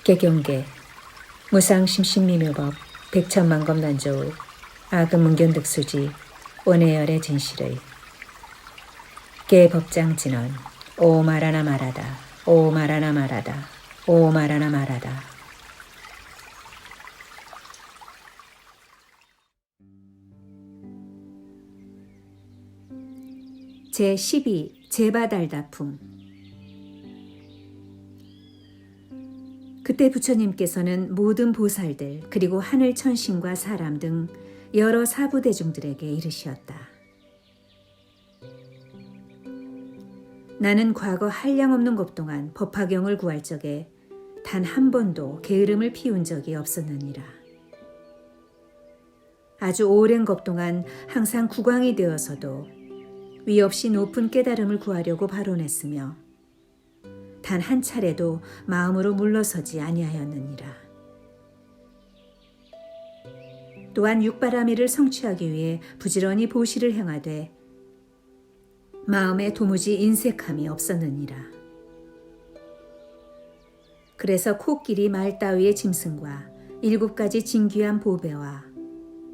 개경계 무상심신미묘법 백천만검난조의 아금문견득수지 원해열의 진실의 개법장진언 오 말하나 말하다 오 말하나 말하다 오 말하나 말하다. 제12 제바달다품. 그때 부처님께서는 모든 보살들 그리고 하늘 천신과 사람 등 여러 사부대중들에게 이르시었다. 나는 과거 한량없는 것 동안 법화경을 구할 적에 단 한 번도 게으름을 피운 적이 없었느니라. 아주 오랜 것 동안 항상 국왕이 되어서도 위 없이 높은 깨달음을 구하려고 발언했으며 단 한 차례도 마음으로 물러서지 아니하였느니라. 또한 육바라밀을 성취하기 위해 부지런히 보시를 행하되 마음에 도무지 인색함이 없었느니라. 그래서 코끼리 말 따위의 짐승과 7가지 진귀한 보배와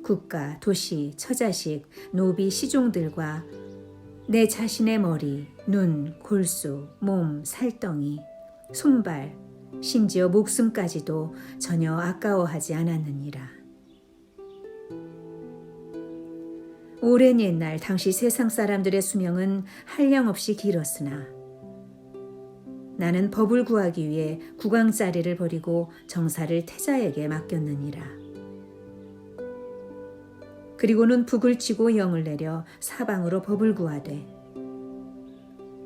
국가, 도시, 처자식, 노비, 시종들과 내 자신의 머리, 눈, 골수, 몸, 살덩이, 손발, 심지어 목숨까지도 전혀 아까워하지 않았느니라. 오랜 옛날 당시 세상 사람들의 수명은 한량없이 길었으나 나는 법을 구하기 위해 국왕자리를 버리고 정사를 태자에게 맡겼느니라. 그리고는 북을 치고 영을 내려 사방으로 법을 구하되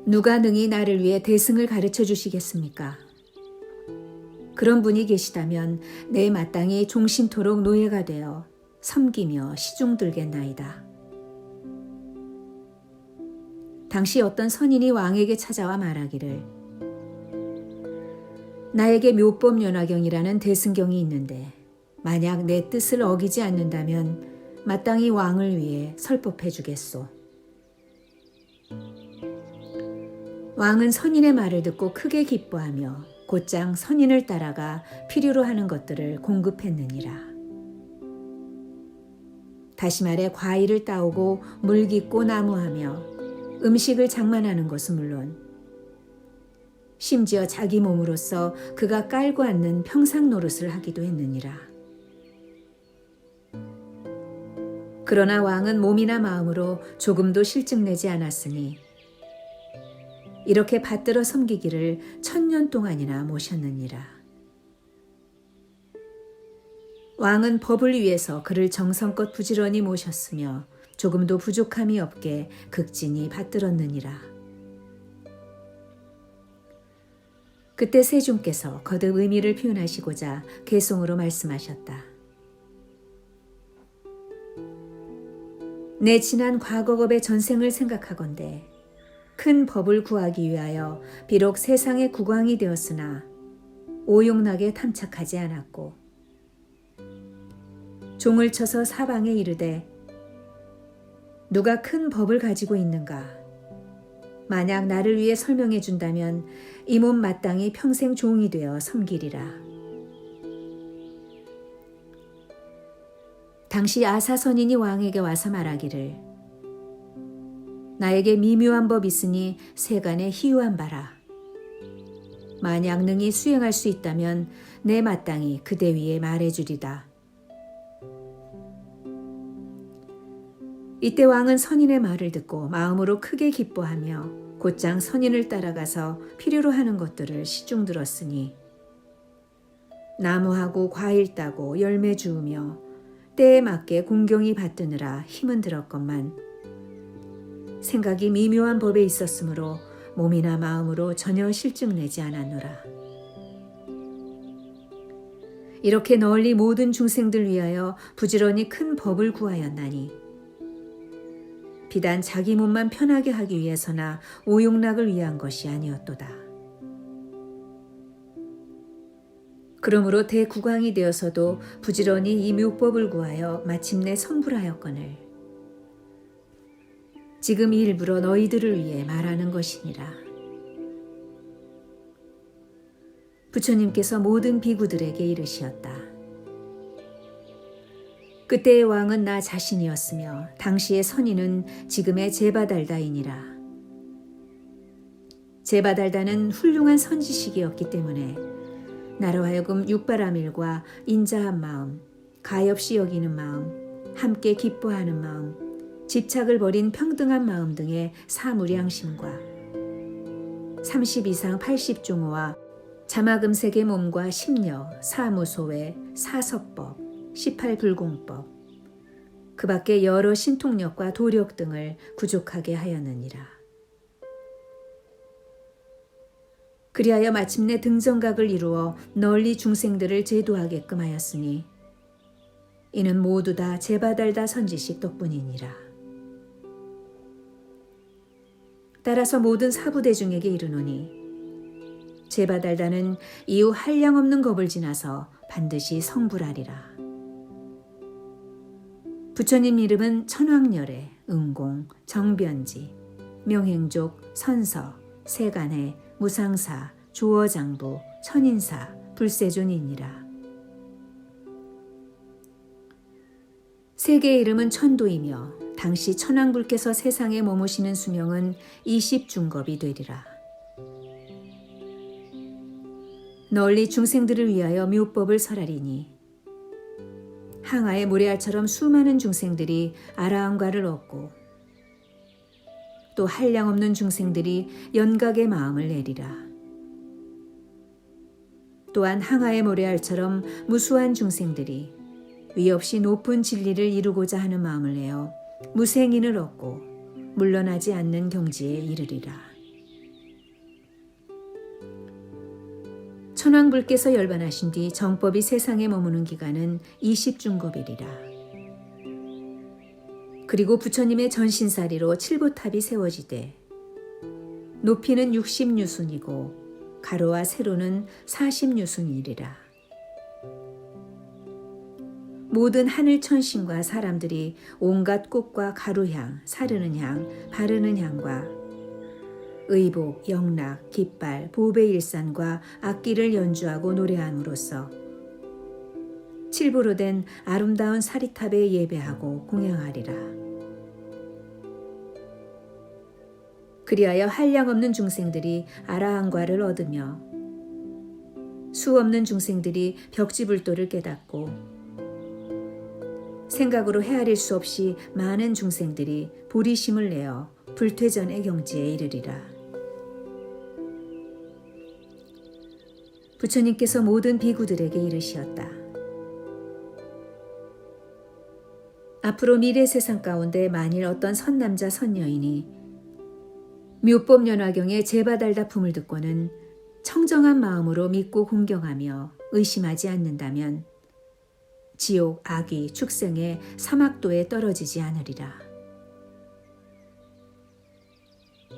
누가 능히 나를 위해 대승을 가르쳐 주시겠습니까? 그런 분이 계시다면 내 마땅히 종신토록 노예가 되어 섬기며 시중들겠나이다. 당시 어떤 선인이 왕에게 찾아와 말하기를 나에게 묘법연화경이라는 대승경이 있는데 만약 내 뜻을 어기지 않는다면 마땅히 왕을 위해 설법해 주겠소. 왕은 선인의 말을 듣고 크게 기뻐하며 곧장 선인을 따라가 필요로 하는 것들을 공급했느니라. 다시 말해 과일을 따오고 물 깃고 나무하며 음식을 장만하는 것은 물론 심지어 자기 몸으로서 그가 깔고 앉는 평상 노릇을 하기도 했느니라. 그러나 왕은 몸이나 마음으로 조금도 실증내지 않았으니 이렇게 받들어 섬기기를 1000년 동안이나 모셨느니라. 왕은 법을 위해서 그를 정성껏 부지런히 모셨으며 조금도 부족함이 없게 극진히 받들었느니라. 그때 세종께서 거듭 의미를 표현하시고자 개송으로 말씀하셨다. 내 지난 과거겁의 전생을 생각하건대 큰 법을 구하기 위하여 비록 세상의 국왕이 되었으나 오용락에 탐착하지 않았고 종을 쳐서 사방에 이르되 누가 큰 법을 가지고 있는가? 만약 나를 위해 설명해 준다면 이 몸 마땅히 평생 종이 되어 섬기리라. 당시 아사선인이 왕에게 와서 말하기를 나에게 미묘한 법 있으니 세간에 희유한 바라. 만약 능히 수행할 수 있다면 내 마땅히 그대 위에 말해주리다. 이때 왕은 선인의 말을 듣고 마음으로 크게 기뻐하며 곧장 선인을 따라가서 필요로 하는 것들을 시중들었으니 나무하고 과일 따고 열매 주우며 때에 맞게 공경히 받드느라 힘은 들었건만 생각이 미묘한 법에 있었으므로 몸이나 마음으로 전혀 실증내지 않았노라. 이렇게 널리 모든 중생들 위하여 부지런히 큰 법을 구하였나니 비단 자기 몸만 편하게 하기 위해서나 오용락을 위한 것이 아니었도다. 그러므로 대국왕이 되어서도 부지런히 이 묘법을 구하여 마침내 성불하였거늘 지금 일부러 너희들을 위해 말하는 것이니라. 부처님께서 모든 비구들에게 이르시었다. 그때의 왕은 나 자신이었으며 당시의 선인은 지금의 제바달다이니라. 제바달다는 훌륭한 선지식이었기 때문에 나로 하여금 육바라밀과 인자한 마음, 가엾이 여기는 마음, 함께 기뻐하는 마음, 집착을 버린 평등한 마음 등의 사무량심과 30 이상 80종호와 자마금색의 몸과 심려, 사무소회, 사석법, 18불공법, 그 밖에 여러 신통력과 도력 등을 구족하게 하였느니라. 그리하여 마침내 등정각을 이루어 널리 중생들을 제도하게끔 하였으니 이는 모두 다 제바달다 선지식 덕분이니라. 따라서 모든 사부대중에게 이르노니 제바달다는 이후 한량없는 겁을 지나서 반드시 성불하리라. 부처님 이름은 천황열애, 응공, 정변지, 명행족, 선서, 세간해, 무상사, 조어장부, 천인사, 불세존이니라. 세계의 이름은 천도이며 당시 천황불께서 세상에 머무시는 수명은 20중겁이 되리라. 널리 중생들을 위하여 묘법을 설하리니 항아의 모래알처럼 수많은 중생들이 아라한과를 얻고 또 한량없는 중생들이 연각의 마음을 내리라. 또한 항아의 모래알처럼 무수한 중생들이 위없이 높은 진리를 이루고자 하는 마음을 내어 무생인을 얻고 물러나지 않는 경지에 이르리라. 천황불께서 열반하신 뒤 정법이 세상에 머무는 기간은 20중겁이리라. 그리고 부처님의 전신사리로 칠보탑이 세워지되 높이는 60유순이고 가로와 세로는 40유순이리라. 모든 하늘 천신과 사람들이 온갖 꽃과 가루향, 사르는 향, 바르는 향과 의복, 영락, 깃발, 보배일산과 악기를 연주하고 노래함으로써 칠보로 된 아름다운 사리탑에 예배하고 공양하리라. 그리하여 한량없는 중생들이 아라한과를 얻으며 수없는 중생들이 벽지불도를 깨닫고 생각으로 헤아릴 수 없이 많은 중생들이 보리심을 내어 불퇴전의 경지에 이르리라. 부처님께서 모든 비구들에게 이르시었다. 앞으로 미래 세상 가운데 만일 어떤 선남자 선여인이 묘법연화경의 제바달다품을 듣고는 청정한 마음으로 믿고 공경하며 의심하지 않는다면 지옥, 악이, 축생의 사막도에 떨어지지 않으리라.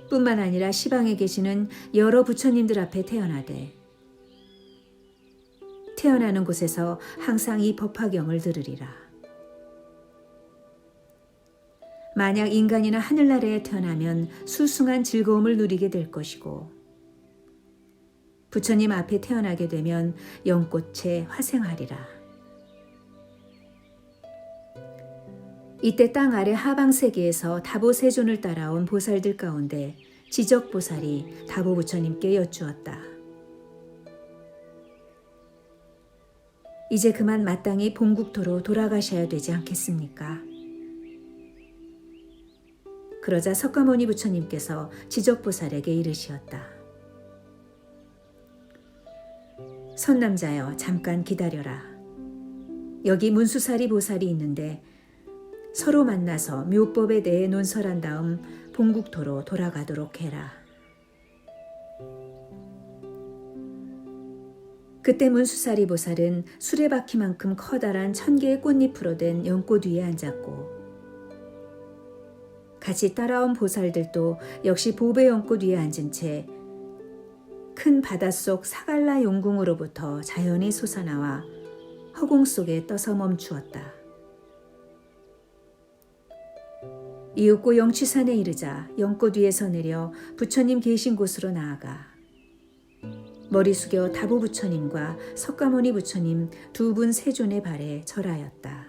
뿐만 아니라 시방에 계시는 여러 부처님들 앞에 태어나되 태어나는 곳에서 항상 이 법화경을 들으리라. 만약 인간이나 하늘나라에 태어나면 수승한 즐거움을 누리게 될 것이고 부처님 앞에 태어나게 되면 연꽃에 화생하리라. 이때 땅 아래 하방세계에서 다보세존을 따라온 보살들 가운데 지적보살이 다보부처님께 여쭈었다. 이제 그만 마땅히 본국토로 돌아가셔야 되지 않겠습니까? 그러자 석가모니 부처님께서 지적보살에게 이르시었다. 선남자여, 잠깐 기다려라. 여기 문수사리 보살이 있는데 서로 만나서 묘법에 대해 논설한 다음 본국토로 돌아가도록 해라. 그때 문수사리 보살은 수레바퀴만큼 커다란 1000개의 꽃잎으로 된 연꽃 위에 앉았고 같이 따라온 보살들도 역시 보배 연꽃 위에 앉은 채 큰 바닷속 사갈라 용궁으로부터 자연이 솟아나와 허공 속에 떠서 멈추었다. 이윽고 영취산에 이르자 연꽃 위에서 내려 부처님 계신 곳으로 나아가 머리 숙여 다보 부처님과 석가모니 부처님 두 분 세존의 발에 절하였다.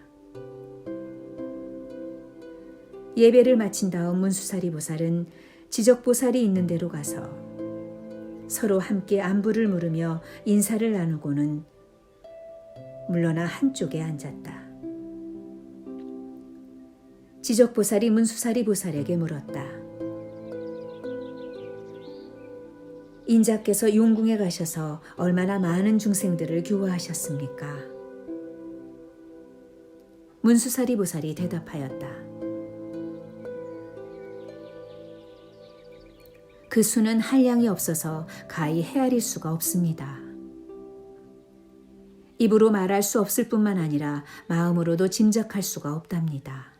예배를 마친 다음 문수사리 보살은 지적보살이 있는 데로 가서 서로 함께 안부를 물으며 인사를 나누고는 물러나 한쪽에 앉았다. 지적보살이 문수사리 보살에게 물었다. 인자께서 용궁에 가셔서 얼마나 많은 중생들을 교화하셨습니까? 문수사리 보살이 대답하였다. 그 수는 한량이 없어서 가히 헤아릴 수가 없습니다. 입으로 말할 수 없을 뿐만 아니라 마음으로도 짐작할 수가 없답니다.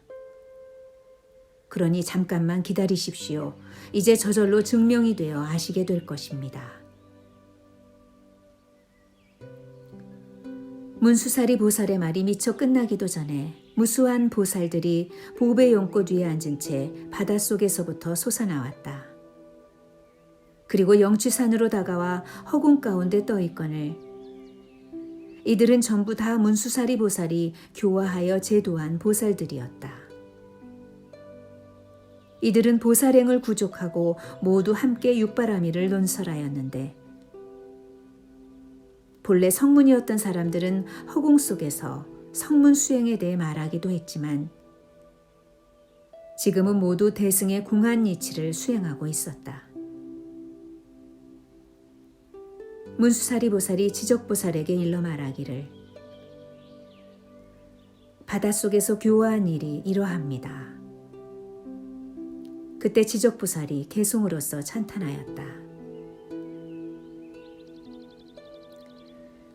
그러니 잠깐만 기다리십시오. 이제 저절로 증명이 되어 아시게 될 것입니다. 문수사리 보살의 말이 미처 끝나기도 전에 무수한 보살들이 보배 연꽃 위에 앉은 채 바닷속에서부터 솟아나왔다. 그리고 영취산으로 다가와 허공 가운데 떠 있거늘 이들은 전부 다 문수사리 보살이 교화하여 제도한 보살들이었다. 이들은 보살행을 구족하고 모두 함께 육바라밀을 논설하였는데 본래 성문이었던 사람들은 허공 속에서 성문 수행에 대해 말하기도 했지만 지금은 모두 대승의 공한 이치를 수행하고 있었다. 문수사리 보살이 지적보살에게 일러 말하기를 바닷속에서 교화한 일이 이러합니다. 그때 지적보살이 개송으로서 찬탄하였다.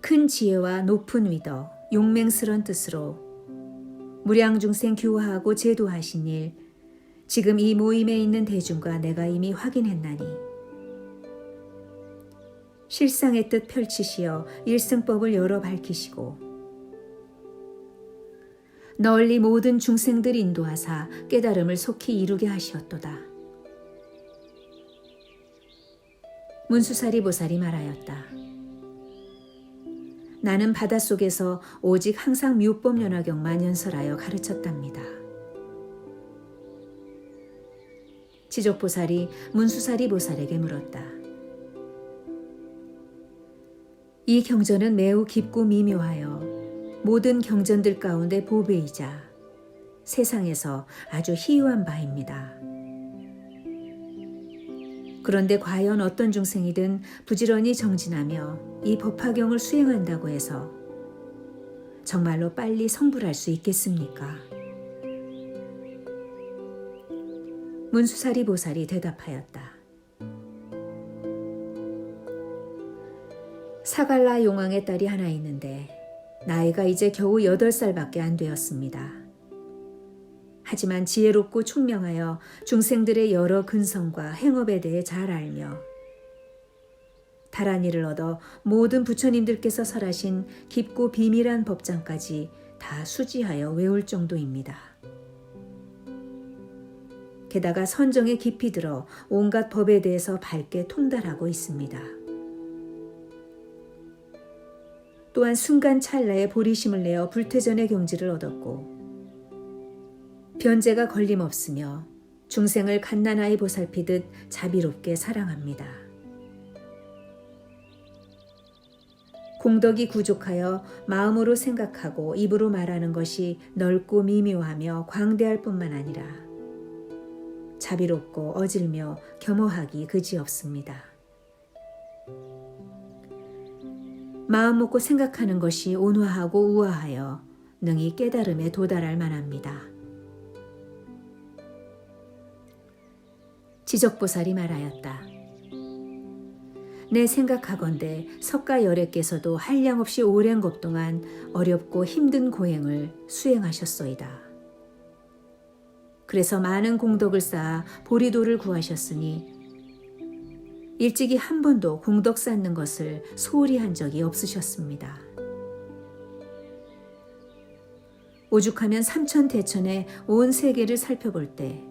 큰 지혜와 높은 위덕, 용맹스런 뜻으로 무량중생 교화하고 제도하신 일, 지금 이 모임에 있는 대중과 내가 이미 확인했나니 실상의 뜻 펼치시어 일승법을 열어 밝히시고 널리 모든 중생들 인도하사 깨달음을 속히 이루게 하시었도다. 문수사리 보살이 말하였다. 나는 바닷속에서 오직 항상 묘법연화경만 연설하여 가르쳤답니다. 지적보살이 문수사리 보살에게 물었다. 이 경전은 매우 깊고 미묘하여 모든 경전들 가운데 보배이자 세상에서 아주 희유한 바입니다. 그런데 과연 어떤 중생이든 부지런히 정진하며 이 법화경을 수행한다고 해서 정말로 빨리 성불할 수 있겠습니까? 문수사리 보살이 대답하였다. 사갈라 용왕의 딸이 하나 있는데 나이가 이제 겨우 8살밖에 안 되었습니다. 하지만 지혜롭고 총명하여 중생들의 여러 근성과 행업에 대해 잘 알며 다란이를 얻어 모든 부처님들께서 설하신 깊고 비밀한 법장까지 다 수지하여 외울 정도입니다. 게다가 선정에 깊이 들어 온갖 법에 대해서 밝게 통달하고 있습니다. 또한 순간 찰나에 보리심을 내어 불태전의 경지를 얻었고 변제가 걸림없으며 중생을 갓난아이 보살피듯 자비롭게 사랑합니다. 공덕이 부족하여 마음으로 생각하고 입으로 말하는 것이 넓고 미묘하며 광대할 뿐만 아니라 자비롭고 어질며 겸허하기 그지없습니다. 마음 먹고 생각하는 것이 온화하고 우아하여 능히 깨달음에 도달할 만합니다. 지적보살이 말하였다. 내 생각하건대 석가열애께서도 한량없이 오랜 것 동안 어렵고 힘든 고행을 수행하셨소이다. 그래서 많은 공덕을 쌓아 보리도를 구하셨으니 일찍이 한 번도 공덕 쌓는 것을 소홀히 한 적이 없으셨습니다. 오죽하면 삼천대천의 온 세계를 살펴볼 때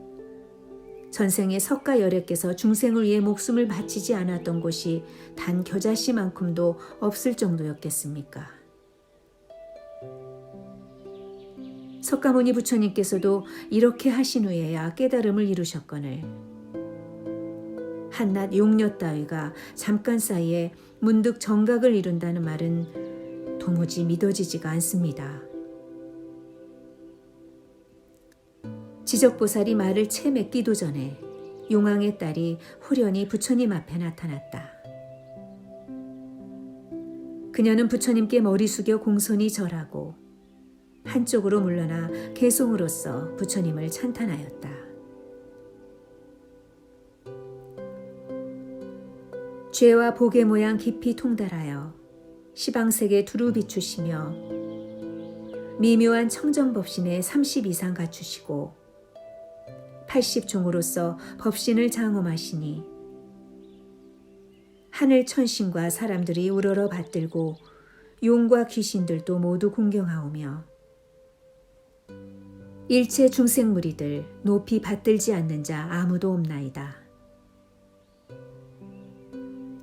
전생에 석가열애께서 중생을 위해 목숨을 바치지 않았던 곳이 단 겨자씨만큼도 없을 정도였겠습니까? 석가모니 부처님께서도 이렇게 하신 후에야 깨달음을 이루셨거늘 한낱 용녀 따위가 잠깐 사이에 문득 정각을 이룬다는 말은 도무지 믿어지지가 않습니다. 지적보살이 말을 채 맺기도 전에 용왕의 딸이 후련히 부처님 앞에 나타났다. 그녀는 부처님께 머리 숙여 공손히 절하고 한쪽으로 물러나 개송으로서 부처님을 찬탄하였다. 죄와 복의 모양 깊이 통달하여 시방색에 두루 비추시며 미묘한 청정법신에 30 이상 갖추시고 80종으로서 법신을 장엄하시니 하늘 천신과 사람들이 우러러 받들고 용과 귀신들도 모두 공경하오며 일체 중생무리들 높이 받들지 않는 자 아무도 없나이다.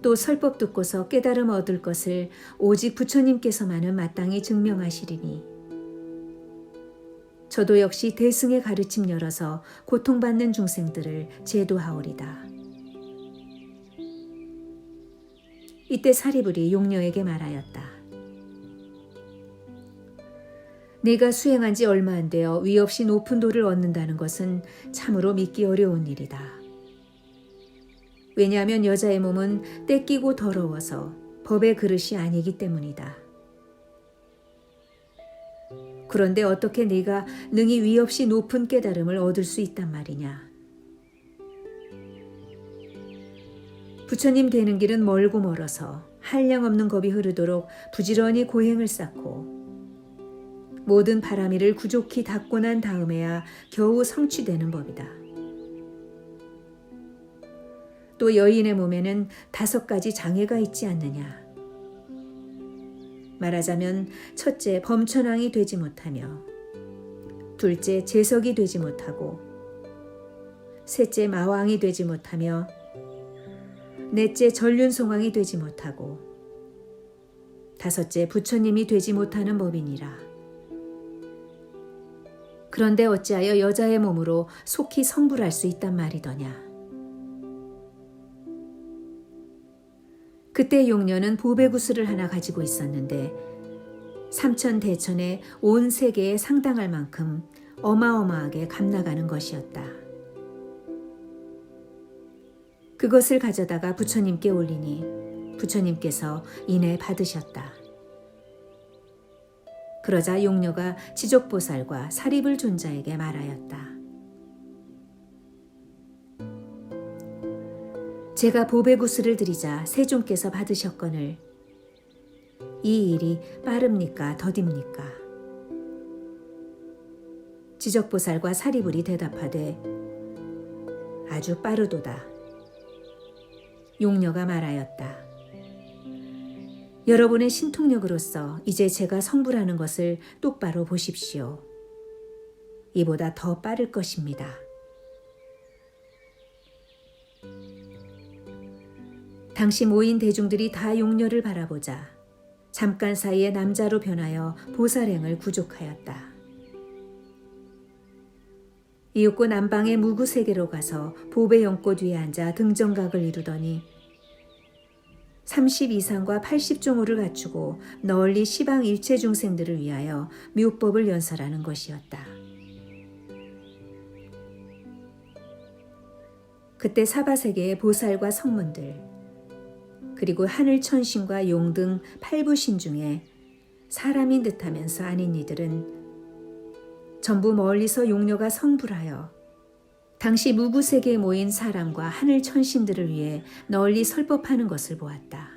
또 설법 듣고서 깨달음 얻을 것을 오직 부처님께서만은 마땅히 증명하시리니 저도 역시 대승의 가르침 열어서 고통받는 중생들을 제도하오리다. 이때 사리불이 용녀에게 말하였다. 네가 수행한 지 얼마 안 되어 위 없이 높은 도를 얻는다는 것은 참으로 믿기 어려운 일이다. 왜냐하면 여자의 몸은 떼끼고 더러워서 법의 그릇이 아니기 때문이다. 그런데 어떻게 네가 능히 위 없이 높은 깨달음을 얻을 수 있단 말이냐. 부처님 되는 길은 멀고 멀어서 한량없는 겁이 흐르도록 부지런히 고행을 쌓고 모든 바람이를 구족히 닦고 난 다음에야 겨우 성취되는 법이다. 또 여인의 몸에는 5가지 장애가 있지 않느냐. 말하자면 첫째 범천왕이 되지 못하며 둘째 재석이 되지 못하고 셋째 마왕이 되지 못하며 넷째 전륜송왕이 되지 못하고 다섯째 부처님이 되지 못하는 법이니라. 그런데 어찌하여 여자의 몸으로 속히 성불할 수 있단 말이더냐. 그때 용녀는 보배구슬을 하나 가지고 있었는데 삼천대천에 온 세계에 상당할 만큼 어마어마하게 값나가는 것이었다. 그것을 가져다가 부처님께 올리니 부처님께서 이내 받으셨다. 그러자 용녀가 지족보살과 사리불 존자에게 말하였다. 제가 보배구슬을 드리자 세존께서 받으셨거늘 이 일이 빠릅니까 더딥니까? 지적보살과 사리불이 대답하되 아주 빠르도다. 용녀가 말하였다. 여러분의 신통력으로서 이제 제가 성불하는 것을 똑바로 보십시오. 이보다 더 빠를 것입니다. 당시 모인 대중들이 다 용녀를 바라보자 잠깐 사이에 남자로 변하여 보살행을 구족하였다. 이윽고 남방의 무구세계로 가서 보배연꽃 위에 앉아 등정각을 이루더니 30 이상과 80종호를 갖추고 널리 시방 일체 중생들을 위하여 묘법을 연설하는 것이었다. 그때 사바세계의 보살과 성문들 그리고 하늘 천신과 용 등 8부신 중에 사람인 듯하면서 아닌 이들은 전부 멀리서 용녀가 성불하여 당시 무구세계에 모인 사람과 하늘 천신들을 위해 널리 설법하는 것을 보았다.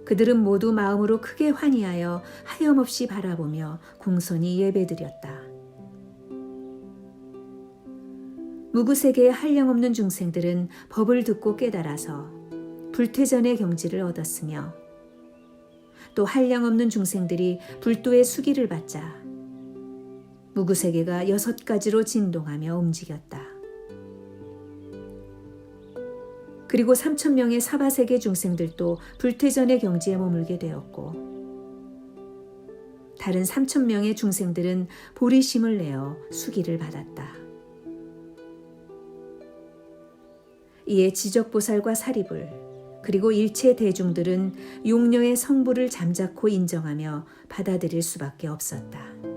그들은 모두 마음으로 크게 환희하여 하염없이 바라보며 공손히 예배드렸다. 무구세계의 한량없는 중생들은 법을 듣고 깨달아서 불퇴전의 경지를 얻었으며 또 한량없는 중생들이 불도의 수기를 받자 무구세계가 6가지로 진동하며 움직였다. 그리고 3,000명의 사바세계 중생들도 불태전의 경지에 머물게 되었고 다른 3,000명의 중생들은 보리심을 내어 수기를 받았다. 이에 지적보살과 사리불 그리고 일체 대중들은 용녀의 성부를 잠자코 인정하며 받아들일 수밖에 없었다.